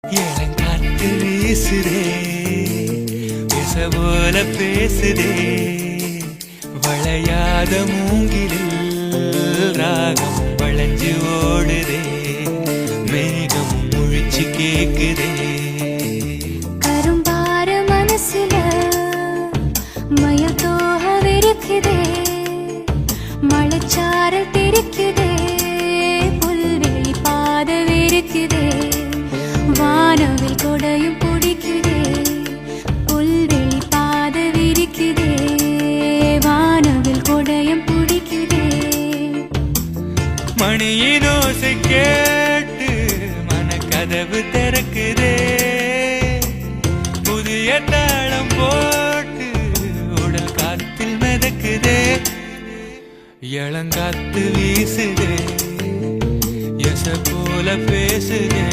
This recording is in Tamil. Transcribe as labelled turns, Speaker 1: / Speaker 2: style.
Speaker 1: இளங்காத்து வீசுதே பேச போல பேசுதே வளையாத மூங்கிலில் ராகம் வளைஞ்சு ஓடுதே மேகம் முழிச்சு கேக்குதே
Speaker 2: கரும்பார மனசுல மயத்தோக விரிக்குதே மழைச்சாரல் தெரிக்குதே புல்வெளி பாத விரிக்குதே வானவில் கொடையும் பிடிக்குதே புல்வெளி பாத விரிக்குதே வானவில் கொடையும் பிடிக்குதே
Speaker 1: மணியின் ஓசை கேட்டு மனக்கதவு திறக்குதே புதிய தாளம் போட்டு உடல் காத்தில் மிதக்குதே இளங்காத்து வீசுதே எச போல பேசுதே